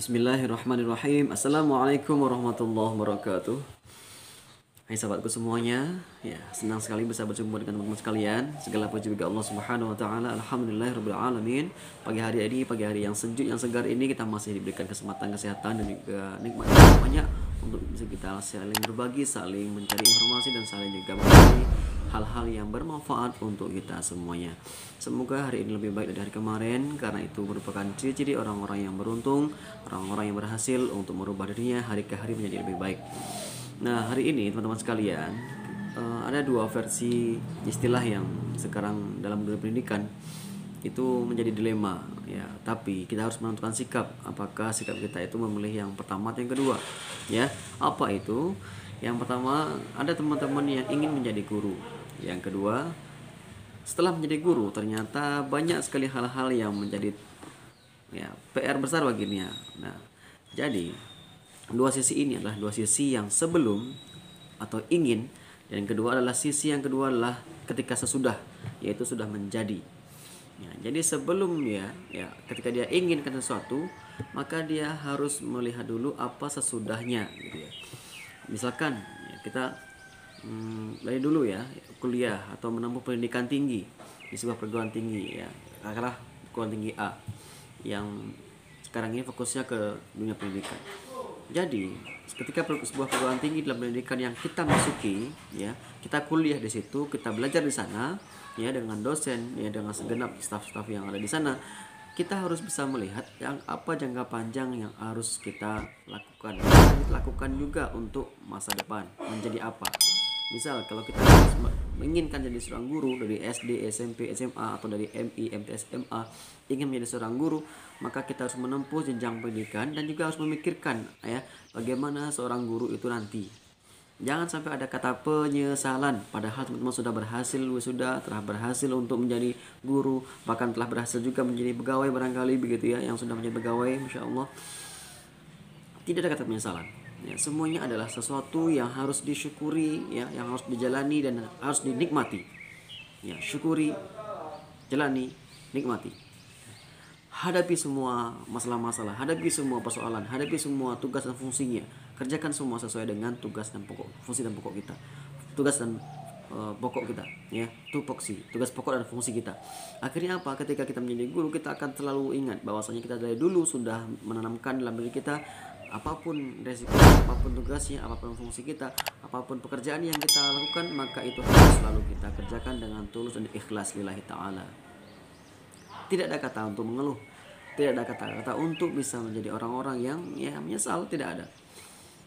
Bismillahirrahmanirrahim. Assalamualaikum warahmatullahi wabarakatuh. Hai sahabatku semuanya, ya senang sekali bisa berjumpa dengan teman-teman sekalian. Segala puji bagi Allah Subhanahu wa taala. Alhamdulillahirabbil alamin. Pagi hari yang sejuk, yang segar ini kita masih diberikan kesempatan, kesehatan dan juga nikmat yang banyak untuk bisa kita saling berbagi, saling mencari informasi dan saling juga membagi hal-hal yang bermanfaat untuk kita semuanya. Semoga hari ini lebih baik dari hari kemarin, karena itu merupakan ciri-ciri orang-orang yang beruntung, orang-orang yang berhasil untuk merubah dirinya hari ke hari menjadi lebih baik. Nah, hari ini teman-teman sekalian, ada dua versi istilah yang sekarang dalam dunia pendidikan itu menjadi dilema ya, tapi kita harus menentukan sikap, apakah sikap kita itu memilih yang pertama atau yang kedua ya. Apa itu? Yang pertama, ada teman-teman yang ingin menjadi guru. Yang kedua, setelah menjadi guru ternyata banyak sekali hal-hal yang menjadi ya PR besar baginya. Nah, jadi dua sisi ini adalah dua sisi yang sebelum atau ingin, dan yang kedua adalah sisi yang kedua adalah ketika sesudah, yaitu sudah menjadi. Ya, jadi sebelum ketika dia inginkan sesuatu, maka dia harus melihat dulu apa sesudahnya gitu ya. Misalkan ya, kita dari dulu ya kuliah atau menempuh pendidikan tinggi di sebuah perguruan tinggi ya, katakanlah perguruan tinggi A yang sekarang ini fokusnya ke dunia pendidikan. Jadi ketika sebuah perguruan tinggi dalam pendidikan yang kita masuki ya, kita kuliah di situ, kita belajar di sana ya dengan dosen ya, dengan segenap staf-staf yang ada di sana, kita harus bisa melihat yang apa jangka panjang yang harus kita lakukan. Kita lakukan juga untuk masa depan menjadi apa. Misal kalau kita menginginkan jadi seorang guru dari SD, SMP, SMA atau dari MI, MTS, MA, ingin menjadi seorang guru, maka kita harus menempuh jenjang pendidikan dan juga harus memikirkan ya bagaimana seorang guru itu nanti. Jangan sampai ada kata penyesalan, padahal teman-teman sudah berhasil wisuda, telah berhasil untuk menjadi guru, bahkan telah berhasil juga menjadi pegawai barangkali begitu ya, yang sudah menjadi pegawai, Masya Allah. Tidak ada kata penyesalan ya, semuanya adalah sesuatu yang harus disyukuri ya, yang harus dijalani dan harus dinikmati ya. Syukuri, jalani, nikmati. Hadapi semua masalah-masalah, hadapi semua persoalan, hadapi semua tugas dan fungsinya. Kerjakan semua sesuai dengan tugas dan pokok, fungsi dan pokok kita. Tugas dan pokok kita ya, tupoksi, tugas pokok dan fungsi kita. Akhirnya apa? Ketika kita menjadi guru, kita akan selalu ingat bahwasanya kita dari dulu sudah menanamkan dalam diri kita, apapun resiko, apapun tugasnya, apapun fungsi kita, apapun pekerjaan yang kita lakukan, maka itu harus selalu kita kerjakan dengan tulus dan ikhlas lillahi ta'ala. Tidak ada kata untuk mengeluh, tidak ada kata-kata untuk bisa menjadi orang-orang yang ya menyesal, tidak ada.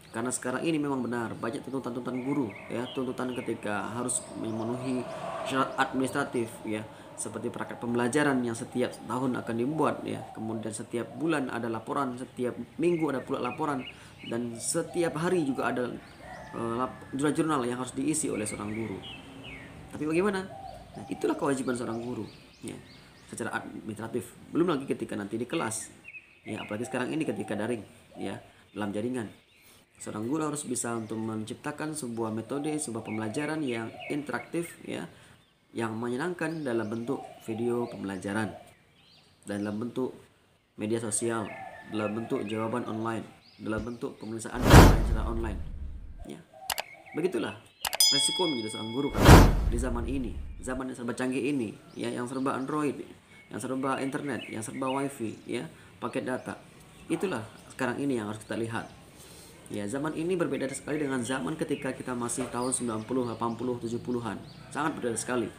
Karena sekarang ini memang benar banyak tuntutan guru ya, tuntutan ketika harus memenuhi syarat administratif ya, seperti perangkat pembelajaran yang setiap tahun akan dibuat ya, kemudian setiap bulan ada laporan, setiap minggu ada pula laporan, dan setiap hari juga ada jurnal-jurnal yang harus diisi oleh seorang guru. Tapi bagaimana? Nah, itulah kewajiban seorang guru ya, secara administratif. Belum lagi ketika nanti di kelas ya, apalagi sekarang ini ketika daring ya, dalam jaringan. Seorang guru harus bisa untuk menciptakan sebuah metode, sebuah pembelajaran yang interaktif ya, yang menyenangkan dalam bentuk video pembelajaran, dalam bentuk media sosial, dalam bentuk jawaban online, dalam bentuk pemeriksaan secara online ya. Begitulah resiko menjadi seorang guru kan di zaman ini, zaman yang serba canggih ini ya, yang serba Android, yang serba internet, yang serba wifi ya, paket data. Itulah sekarang ini yang harus kita lihat ya. Zaman ini berbeda sekali dengan zaman ketika kita masih tahun 90, 80, 70-an. Sangat berbeda sekali.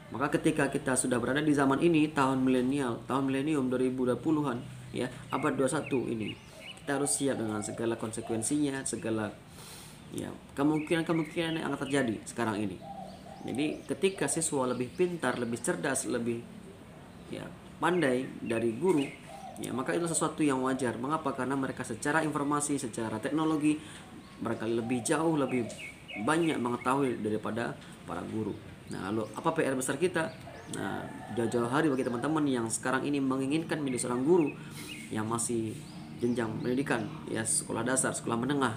Maka ketika kita sudah berada di zaman ini, tahun milenial, tahun milenium 2020-an ya, abad 21 ini, kita harus siap dengan segala konsekuensinya, segala ya kemungkinan yang akan terjadi sekarang ini. Jadi ketika siswa lebih pintar, lebih cerdas, lebih ya pandai dari guru ya, maka itu sesuatu yang wajar. Mengapa? Karena mereka secara informasi, secara teknologi barangkali lebih jauh, lebih banyak mengetahui daripada para guru. Nah, lalu apa PR besar kita? Nah, jauh-jauh hari bagi teman-teman yang sekarang ini menginginkan menjadi seorang guru yang masih jenjang pendidikan ya, sekolah dasar, sekolah menengah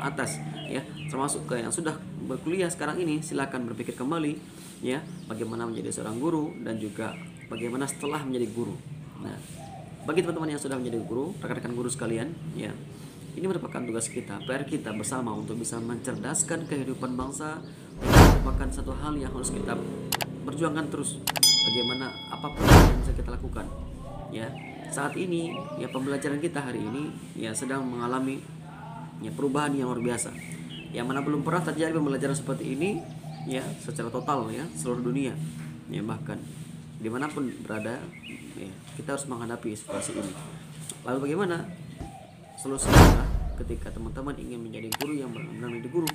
atas ya, termasuk ke yang sudah berkuliah sekarang ini, silakan berpikir kembali ya, bagaimana menjadi seorang guru dan juga bagaimana setelah menjadi guru. Nah, Bagi teman-teman yang sudah menjadi guru, rekan-rekan guru sekalian, ya, ini merupakan tugas kita, PR kita bersama untuk bisa mencerdaskan kehidupan bangsa. Ini merupakan satu hal yang harus kita perjuangkan terus. Bagaimana apapun yang bisa kita lakukan, ya. Saat ini, ya, pembelajaran kita hari ini, ya, sedang mengalami, ya, perubahan yang luar biasa. Yang mana belum pernah terjadi pembelajaran seperti ini, ya, secara total, ya, seluruh dunia, ya, bahkan dimanapun berada, ya, kita harus menghadapi situasi ini. Lalu bagaimana solusinya? Ketika teman-teman ingin menjadi guru yang benar-benar menjadi guru,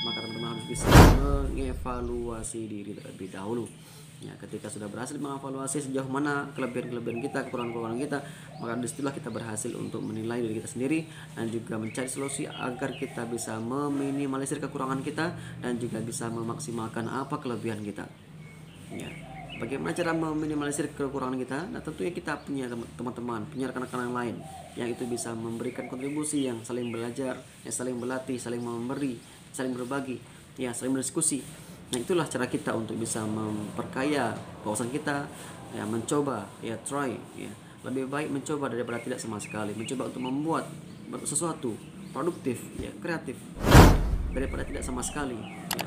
maka teman-teman harus bisa mengevaluasi diri terlebih dahulu. Ya, ketika sudah berhasil mengevaluasi sejauh mana kelebihan-kelebihan kita, kekurangan-kekurangan kita, maka disitulah kita berhasil untuk menilai diri kita sendiri dan juga mencari solusi agar kita bisa meminimalisir kekurangan kita dan juga bisa memaksimalkan apa kelebihan kita. Ya. Bagaimana cara meminimalisir kekurangan kita? Nah, tentunya kita punya teman-teman, punya rekan-rekan yang lain yang itu bisa memberikan kontribusi, yang saling belajar, yang saling berlatih, saling memberi, saling berbagi, ya, saling berdiskusi. Nah, itulah cara kita untuk bisa memperkaya wawasan kita, ya, mencoba, ya, try, ya. Lebih baik mencoba daripada tidak sama sekali. Mencoba untuk membuat sesuatu produktif, ya, kreatif, daripada tidak sama sekali, ya.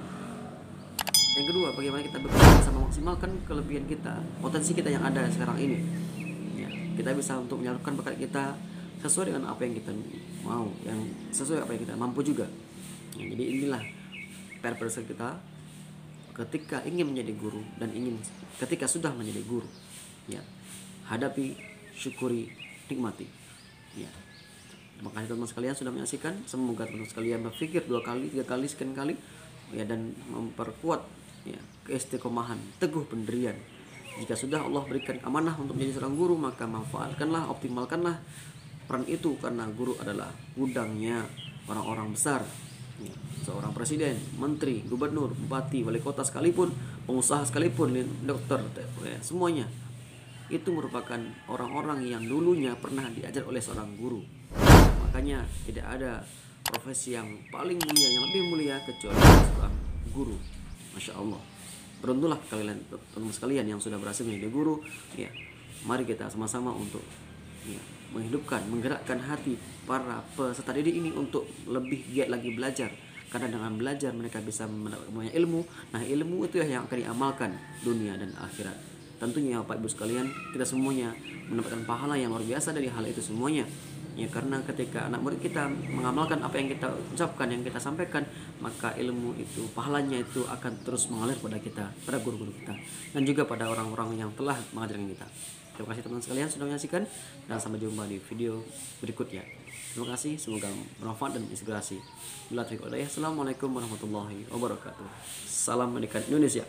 Yang kedua, bagaimana kita bisa memaksimalkan kelebihan kita, potensi kita yang ada sekarang ini, ya. Kita bisa untuk menyalurkan bakat kita sesuai dengan apa yang kita mau, yang sesuai apa yang kita mampu juga, ya. Jadi inilah PR kita ketika ingin menjadi guru dan ketika sudah menjadi guru, ya. Hadapi, syukuri, nikmati, ya. Terima kasih teman-teman sekalian sudah menyaksikan. Semoga teman-teman sekalian berpikir 2 kali, 3 kali, sekian kali, ya, dan memperkuat, ya, keistiqomahan, teguh pendirian. Jika sudah Allah berikan amanah untuk menjadi seorang guru, maka manfaatkanlah, optimalkanlah peran itu, karena guru adalah gudangnya orang-orang besar, ya. Seorang presiden, menteri, gubernur, bupati, wali kota sekalipun, pengusaha sekalipun, dokter, ya, semuanya itu merupakan orang-orang yang dulunya pernah diajar oleh seorang guru. Makanya tidak ada profesi yang paling mulia, yang lebih mulia kecuali seorang guru. Masya Allah. Beruntunglah kalian teman-teman sekalian yang sudah berhasil menjadi guru, ya. Mari kita sama-sama untuk, ya, menghidupkan, menggerakkan hati para peserta didik ini untuk lebih giat lagi belajar. Karena dengan belajar mereka bisa mendapatkan ilmu. Nah, ilmu itu yang akan diamalkan dunia dan akhirat. Tentunya Bapak Ibu sekalian, kita semuanya mendapatkan pahala yang luar biasa dari hal itu semuanya. Ya, karena ketika anak murid kita mengamalkan apa yang kita ucapkan, yang kita sampaikan, maka ilmu itu, pahalanya itu akan terus mengalir pada kita, pada guru-guru kita, dan juga pada orang-orang yang telah mengajarkan kita. Terima kasih teman-teman sekalian sudah menyaksikan, dan sampai jumpa di video berikutnya. Terima kasih, semoga bermanfaat dan inspirasi. Assalamualaikum warahmatullahi wabarakatuh. Salam Pendidikan Indonesia.